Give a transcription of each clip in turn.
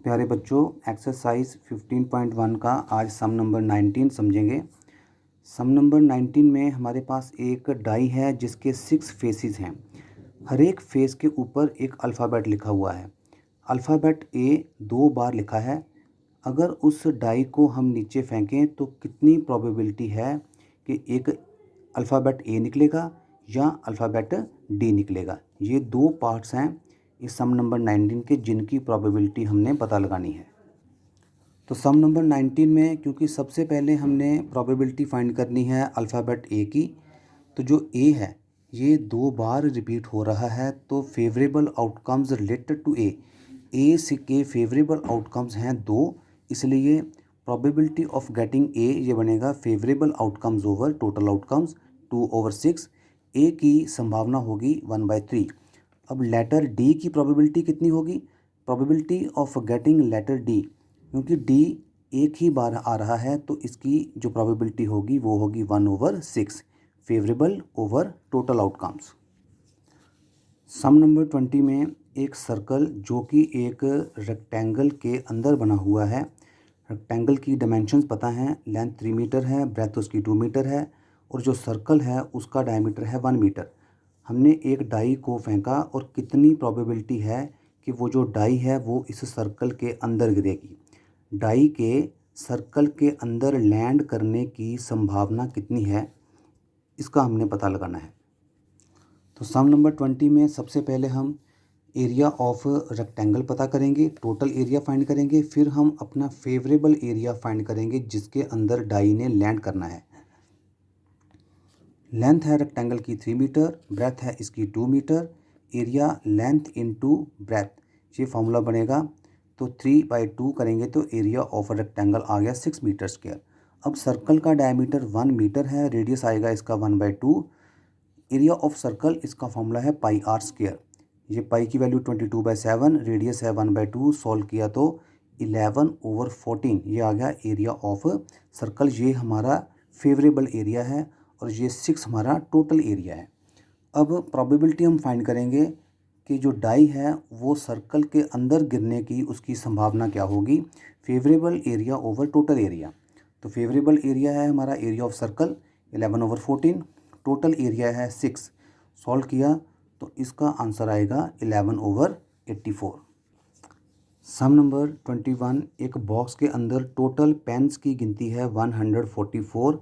प्यारे बच्चों, एक्सरसाइज 15.1 का आज सम नंबर 19 समझेंगे। सम नंबर 19 में हमारे पास एक डाई है जिसके 6 फेसेस हैं। हर एक फेस के ऊपर एक अल्फ़ाबेट लिखा हुआ है। अल्फ़ाबेट ए 2 बार लिखा है। अगर उस डाई को हम नीचे फेंकें तो कितनी प्रोबेबिलिटी है कि एक अल्फ़ाबेट ए निकलेगा या अल्फ़ाबेट डी निकलेगा। ये 2 पार्ट्स हैं इस सम नंबर 19 के जिनकी प्रोबेबिलिटी हमने पता लगानी है। तो सम नंबर 19 में क्योंकि सबसे पहले हमने प्रोबेबिलिटी फाइंड करनी है अल्फ़ाबेट ए की, तो जो ए है ये 2 बार रिपीट हो रहा है, तो फेवरेबल आउटकम्स रिलेटेड टू ए से के फेवरेबल आउटकम्स हैं 2, इसलिए प्रोबेबिलिटी ऑफ गेटिंग ए ये बनेगा favourable outcomes over total outcomes 2/6। ए की संभावना होगी 1/3। अब लेटर डी की प्रोबेबिलिटी कितनी होगी? Probability of getting letter D, क्योंकि डी एक ही बार आ रहा है तो इसकी जो प्रोबेबिलिटी होगी वो होगी 1/6 फेवरेबल ओवर टोटल आउटकम्स। सम नंबर 20 में एक सर्कल जो कि एक रेक्टेंगल के अंदर बना हुआ है। रेक्टेंगल की डायमेंशंस पता हैं, लेंथ 3 मीटर है, ब्रेथ उसकी 2 मीटर है और जो सर्कल है उसका डायमीटर है 1 मीटर। हमने एक डाई को फेंका और कितनी प्रोबेबिलिटी है कि वो जो डाई है वो इस सर्कल के अंदर गिरेगी। डाई के सर्कल के अंदर लैंड करने की संभावना कितनी है, इसका हमने पता लगाना है। तो सम नंबर 20 में सबसे पहले हम एरिया ऑफ रेक्टेंगल पता करेंगे, टोटल एरिया फाइंड करेंगे, फिर हम अपना फेवरेबल एरिया फाइंड करेंगे जिसके अंदर डाई ने लैंड करना है। लेंथ है रेक्टेंगल की 3 मीटर, ब्रेथ है इसकी 2 मीटर, एरिया लेंथ इनटू ब्रेथ, ये फॉर्मूला बनेगा। तो 3/2 करेंगे तो एरिया ऑफ रेक्टेंगल आ गया 6 मीटर स्क्वायर। अब सर्कल का डायमीटर 1 मीटर है, रेडियस आएगा इसका 1/2। एरिया ऑफ सर्कल इसका फॉर्मूला है पाई आर स्क्वायर। ये पाई की वैल्यू 22/7, रेडियस है 1/2, सॉल्व किया तो 11/14 ये आ गया एरिया ऑफ सर्कल। ये हमारा फेवरेबल एरिया है और ये 6 हमारा टोटल एरिया है। अब प्रोबेबिलिटी हम फाइंड करेंगे कि जो डाई है वो सर्कल के अंदर गिरने की उसकी संभावना क्या होगी, favourable area over total area. तो फेवरेबल एरिया है हमारा area of circle 11/14, total area है 6, सॉल्व किया तो इसका आंसर आएगा 11/84। सम नंबर 21, एक बॉक्स के अंदर टोटल पेन्स की गिनती है 144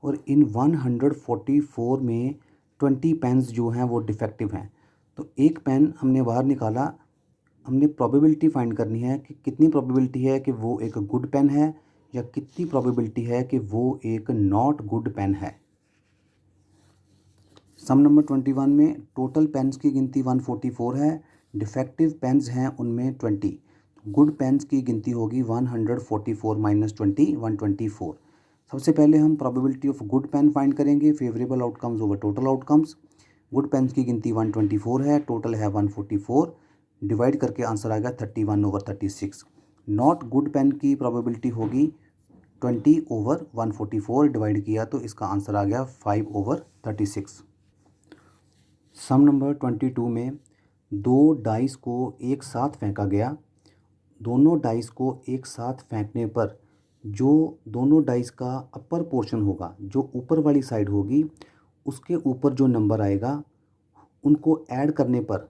और इन 144 में 20 पेन्स जो हैं वो डिफेक्टिव हैं। तो एक पेन हमने बाहर निकाला, हमने प्रोबेबिलिटी फाइंड करनी है कि कितनी प्रोबेबिलिटी है कि वो एक गुड पेन है या कितनी प्रोबेबिलिटी है कि वो एक नॉट गुड पेन है। सम नंबर 21 में टोटल पेन्स की गिनती 144 है, डिफेक्टिव पेन्स हैं उनमें 20, गुड पेन्स की गिनती होगी 144 माइनस 20 124। सबसे पहले हम probability of good pen find करेंगे, favourable outcomes over total outcomes. Good pens की गिनती 124 है, टोटल है 144, डिवाइड करके आंसर आ गया 31/36। नॉट गुड पेन की प्रोबेबिलिटी होगी 20/144, डिवाइड किया तो इसका आंसर आ गया 5/36। सम नंबर 22 में 2 डाइस को एक साथ फेंका गया। दोनों डाइस को एक साथ फेंकने पर जो दोनों डाइस का अपर पोर्शन होगा, जो ऊपर वाली साइड होगी, उसके ऊपर जो नंबर आएगा उनको ऐड करने पर,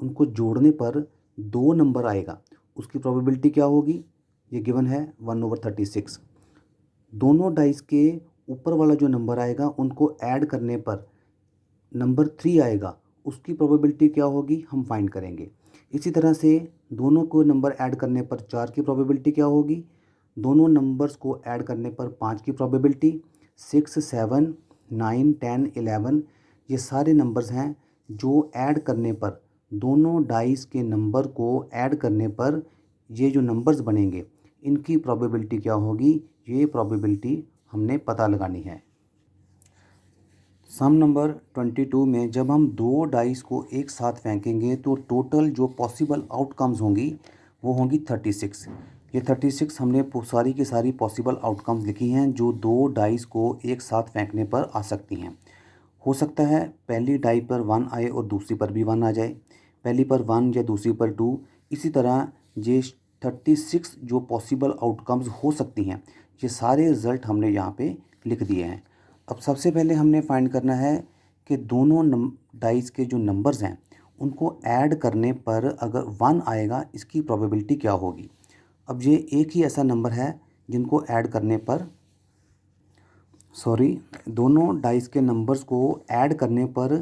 उनको जोड़ने पर 2 नंबर आएगा, उसकी प्रोबेबिलिटी क्या होगी? ये गिवन है 1/36। दोनों डाइस के ऊपर वाला जो नंबर आएगा उनको ऐड करने पर नंबर 3 आएगा, उसकी प्रोबेबिलिटी क्या होगी हम फाइंड करेंगे। इसी तरह से दोनों को नंबर ऐड करने पर 4 की प्रोबेबिलिटी क्या होगी, दोनों नंबर्स को ऐड करने पर 5 की प्रोबेबिलिटी, 6 7 9 10 11 ये सारे नंबर्स हैं जो ऐड करने पर, दोनों डाइस के नंबर को ऐड करने पर ये जो नंबर्स बनेंगे इनकी प्रोबेबिलिटी क्या होगी, ये प्रोबेबिलिटी हमने पता लगानी है। सम नंबर 22 में जब हम 2 डाइस को एक साथ फेंकेंगे तो टोटल जो पॉसिबल आउटकम्स होंगी वो होंगी 36। ये 36 हमने सारी की सारी पॉसिबल आउटकम्स लिखी हैं जो 2 डाइस को एक साथ फेंकने पर आ सकती हैं। हो सकता है पहली डाई पर 1 आए और दूसरी पर भी 1 आ जाए, पहली पर 1 या दूसरी पर 2, इसी तरह ये 36 जो पॉसिबल आउटकम्स हो सकती हैं, ये सारे रिज़ल्ट हमने यहाँ पे लिख दिए हैं। अब सबसे पहले हमने फाइंड करना है कि दोनों डाइस के जो नंबर्स हैं उनको ऐड करने पर अगर 1 आएगा इसकी प्रोबेबिलिटी क्या होगी। अब ये एक ही ऐसा नंबर है जिनको ऐड करने पर दोनों डाइस के नंबर्स को ऐड करने पर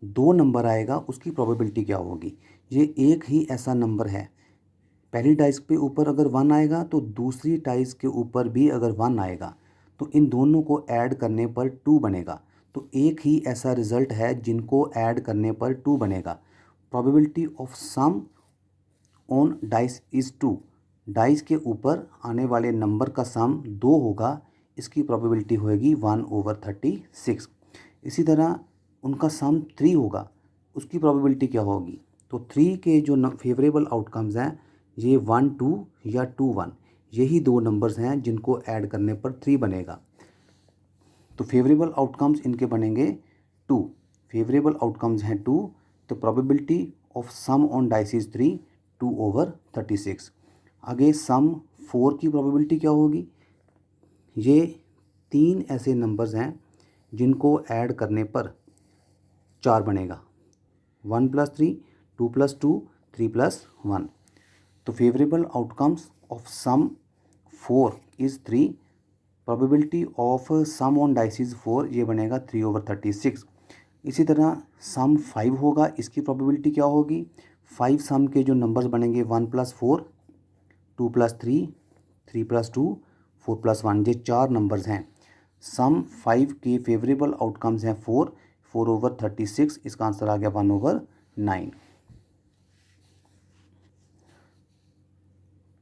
2 नंबर आएगा, उसकी प्रोबेबिलिटी क्या होगी। ये एक ही ऐसा नंबर है, पहली डाइस पे ऊपर अगर 1 आएगा तो दूसरी डाइस के ऊपर भी अगर 1 आएगा तो इन दोनों को ऐड करने पर 2 बनेगा। तो एक ही ऐसा रिज़ल्ट है जिनको ऐड करने पर 2 बनेगा। Probability of sum on dice is 2। Dice के ऊपर आने वाले नंबर का सम 2 होगा, इसकी प्रोबेबिलिटी होएगी 1/36। इसी तरह उनका सम 3 होगा, उसकी प्रोबेबिलिटी क्या होगी। तो 3 के जो फेवरेबल आउटकम्स हैं ये 1 2 या 2 1, यही दो नंबर्स हैं जिनको ऐड करने पर 3 बनेगा। तो फेवरेबल आउटकम्स इनके बनेंगे 2। फेवरेबल आउटकम्स हैं 2, तो probability of sum on dice is 3, 2/36। आगे सम 4 की प्रोबेबिलिटी क्या होगी। ये 3 ऐसे नंबर्स हैं जिनको ऐड करने पर 4 बनेगा। 1 + 3, 2 + 2, 3 + 1। तो favourable outcomes of sum 4 is 3, probability of sum on dice is 4, ये बनेगा 3/36। इसी तरह सम 5 होगा, इसकी प्रोबेबिलिटी क्या होगी। 5 सम के जो नंबर्स बनेंगे 1 + 4, 2 + 3, 3 + 2, 4 + 1, ये 4 नंबर्स हैं। सम 5 के फेवरेबल आउटकम्स हैं 4, 4/36, इसका आंसर आ गया 1/9।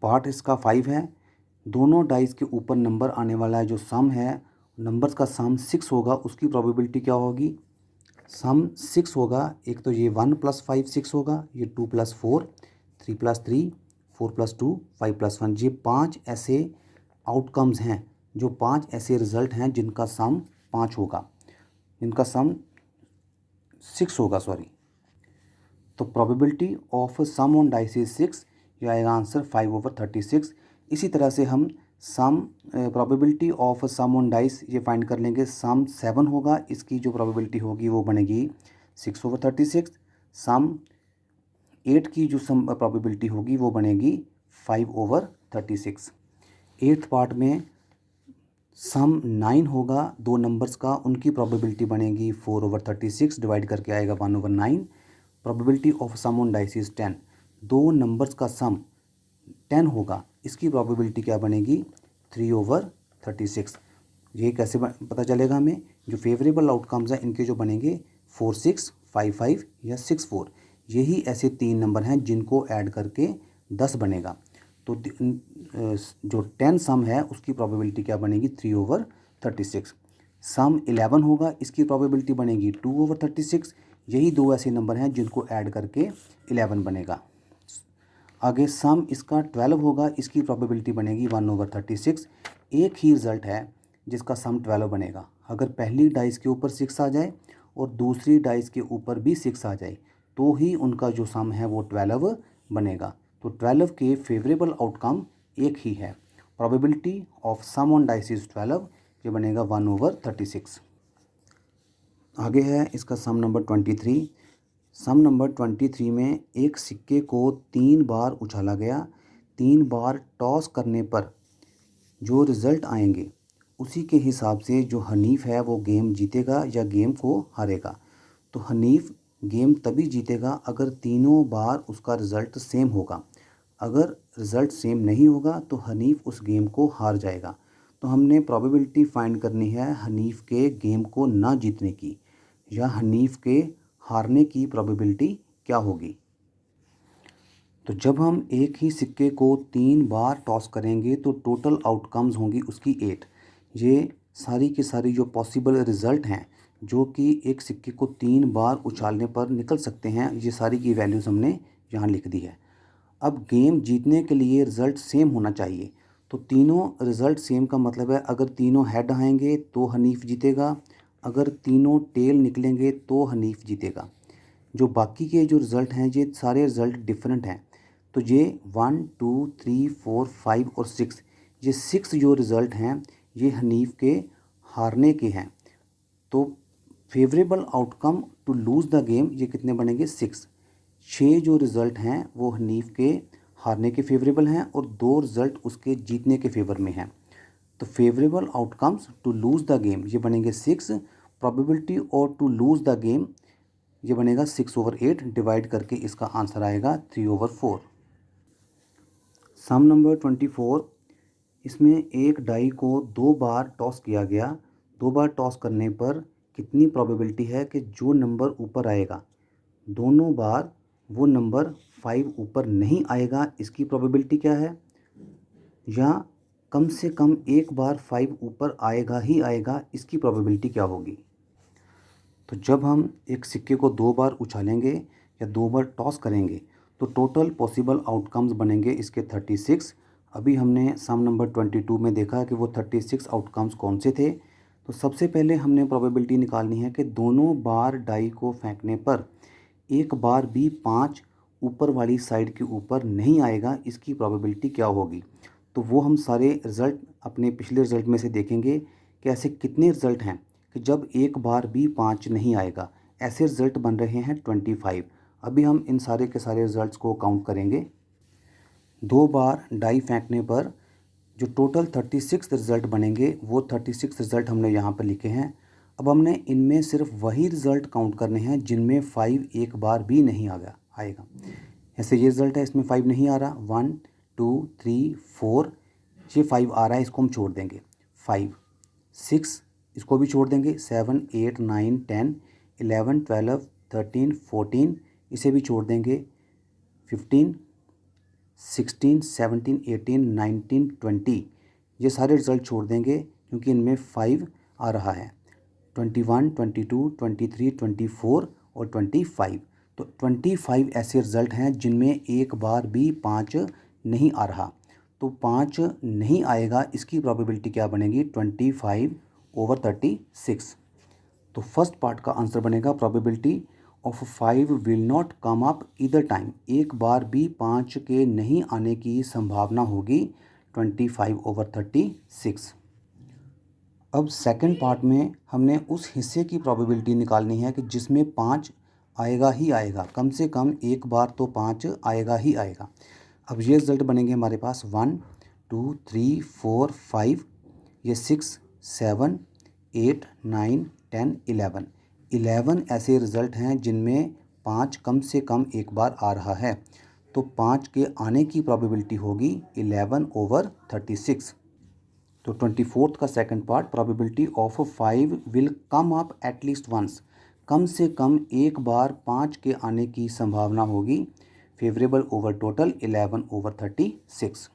पार्ट इसका 5 है। दोनों डाइस के ऊपर नंबर आने वाला है जो सम है, नंबर्स का सम 6 होगा, उसकी प्रोबेबिलिटी क्या होगी। सम 6 होगा, एक तो ये 1 + 5 6 होगा, ये 2 + 4, 3 + 3, 4 + 2, 5 + 1, ये 5 ऐसे आउटकम्स हैं, जो 5 ऐसे रिज़ल्ट हैं जिनका सम 5 होगा, जिनका सम 6 होगा तो probability of sum on dice is 6, ये आएगा आंसर 5/36। इसी तरह से हम sum probability of sum on dice ये फाइंड कर लेंगे। सम 7 होगा, इसकी जो प्रोबेबिलिटी होगी वो बनेगी 6/36। सम 8 की जो सम प्रोबेबिलिटी होगी वो बनेगी 5/36। 8th पार्ट में सम 9 होगा, दो नंबर्स का, उनकी प्रोबेबिलिटी बनेगी 4/36, डिवाइड करके आएगा 1/9। Probability of sum on dice is 10, दो नंबर्स का सम 10 होगा, इसकी प्रोबेबिलिटी क्या बनेगी 3/36। ये कैसे पता चलेगा हमें। जो फेवरेबल आउटकम्स हैं इनके जो बनेंगे 4 6, 5 5 या 6 4, यही ऐसे 3 नंबर हैं जिनको ऐड करके 10 बनेगा। तो जो 10 सम है उसकी प्रोबेबिलिटी क्या बनेगी 3/36। सम 11 होगा, इसकी प्रोबेबिलिटी बनेगी 2/36। यही दो ऐसे नंबर हैं जिनको ऐड करके 11 बनेगा। आगे सम इसका 12 होगा, इसकी प्रोबेबिलिटी बनेगी 1/36। एक ही रिज़ल्ट है जिसका सम 12 बनेगा। अगर पहली डाइस के ऊपर 6 आ जाए और दूसरी डाइस के ऊपर भी 6 आ जाए तो ही उनका जो सम है वो 12 बनेगा। तो 12 के फेवरेबल आउटकम एक ही है। Probability of sum on dice is 12, ये बनेगा 1/36। आगे है इसका सम नंबर 23। सम नंबर 23 में एक सिक्के को 3 बार उछाला गया, 3 बार टॉस करने पर जो रिज़ल्ट आएंगे उसी के हिसाब से जो हनीफ है वो गेम जीतेगा या गेम को हारेगा। तो हनीफ गेम तभी जीतेगा अगर तीनों बार उसका रिज़ल्ट सेम होगा। अगर रिज़ल्ट सेम नहीं होगा तो हनीफ उस गेम को हार जाएगा। तो हमने प्रोबेबिलिटी फाइंड करनी है हनीफ के गेम को ना जीतने की, या हनीफ के हारने की प्रोबेबिलिटी क्या होगी। तो जब हम एक ही सिक्के को 3 बार टॉस करेंगे तो टोटल आउटकम्स होंगी उसकी 8। ये सारी की सारी जो पॉसिबल रिज़ल्ट हैं जो कि एक सिक्के को 3 बार उछालने पर निकल सकते हैं, ये सारी की वैल्यूज़ हमने यहाँ लिख दी है। अब गेम जीतने के लिए रिज़ल्ट सेम होना चाहिए। तो तीनों रिज़ल्ट सेम का मतलब है अगर तीनों हेड आएंगे तो हनीफ जीतेगा, अगर तीनों टेल निकलेंगे तो हनीफ जीतेगा। जो बाकी के जो रिज़ल्ट हैं ये सारे रिज़ल्ट डिफरेंट हैं। तो ये 1 2 3 4 5 और 6, ये 6 जो रिज़ल्ट हैं ये हनीफ के हारने के हैं। तो favourable outcome to lose the game ये कितने बनेंगे 6। 6 जो रिज़ल्ट हैं वो हनीफ के हारने के फेवरेबल हैं और 2 रिज़ल्ट उसके जीतने के फेवर में हैं। तो favourable outcomes to lose the game ये बनेंगे 6, प्रोबेबिलिटी और टू लूज़ द गेम ये बनेगा 6/8, डिवाइड करके इसका आंसर आएगा 3/4। सम नंबर 24, इसमें एक डाई को 2 बार टॉस किया गया। 2 बार टॉस करने पर कितनी प्रोबेबिलिटी है कि जो नंबर ऊपर आएगा दोनों बार वो नंबर 5 ऊपर नहीं आएगा, इसकी प्रोबेबिलिटी क्या है, या कम से कम एक बार 5 ऊपर आएगा ही आएगा, इसकी प्रोबेबिलिटी क्या होगी। तो जब हम एक सिक्के को 2 बार उछालेंगे या 2 बार टॉस करेंगे तो टोटल पॉसिबल आउटकम्स बनेंगे इसके 36। अभी हमने सम नंबर 22 में देखा कि वो 36 आउटकम्स कौन से थे। तो सबसे पहले हमने प्रोबेबिलिटी निकालनी है कि दोनों बार डाई को फेंकने पर एक बार भी 5 ऊपर वाली साइड के ऊपर नहीं आएगा, इसकी प्रोबेबिलिटी क्या होगी। तो वो हम सारे रिज़ल्ट अपने पिछले रिज़ल्ट में से देखेंगे कि ऐसे कितने रिज़ल्ट हैं कि जब एक बार भी 5 नहीं आएगा। ऐसे रिज़ल्ट बन रहे हैं 25। अभी हम इन सारे के सारे रिज़ल्ट्स को काउंट करेंगे। 2 बार डाई फेंकने पर जो टोटल 36 रिज़ल्ट बनेंगे वो 36 रिज़ल्ट हमने यहाँ पर लिखे हैं। अब हमने इनमें सिर्फ वही रिज़ल्ट काउंट करने हैं जिनमें 5 एक बार भी नहीं आएगा। ऐसे ये रिज़ल्ट है, इसमें 5 नहीं आ रहा। 1 2 3 4 ये 5 आ रहा है, इसको हम छोड़ देंगे। 5 6 इसको भी छोड़ देंगे। 7 8 9 10 11 12 13 14 इसे भी छोड़ देंगे। 15 16 17 18 19 20 ये सारे रिज़ल्ट छोड़ देंगे क्योंकि इनमें 5 आ रहा है। 21 22 23 24 और 25। तो 25 ऐसे रिज़ल्ट हैं जिनमें एक बार भी 5 नहीं आ रहा। तो 5 नहीं आएगा, इसकी प्रोबेबिलिटी क्या बनेगी 25/36। तो फर्स्ट पार्ट का आंसर बनेगा probability of 5 will not come up either time, एक बार भी 5 के नहीं आने की संभावना होगी 25/36। अब सेकंड पार्ट में हमने उस हिस्से की प्रोबेबिलिटी निकालनी है कि जिसमें 5 आएगा ही आएगा, कम से कम एक बार तो 5 आएगा ही आएगा। अब ये रिज़ल्ट बनेंगे हमारे पास 1 2 3 4 5, ये 6 7 8 9 10 11 11 ऐसे रिज़ल्ट हैं जिनमें 5 कम से कम एक बार आ रहा है। तो 5 के आने की प्रोबेबिलिटी होगी 11/36। तो 24th का second part, probability of 5 will come up at least once, कम से कम एक बार 5 के आने की संभावना होगी फेवरेबल ओवर टोटल 11/36।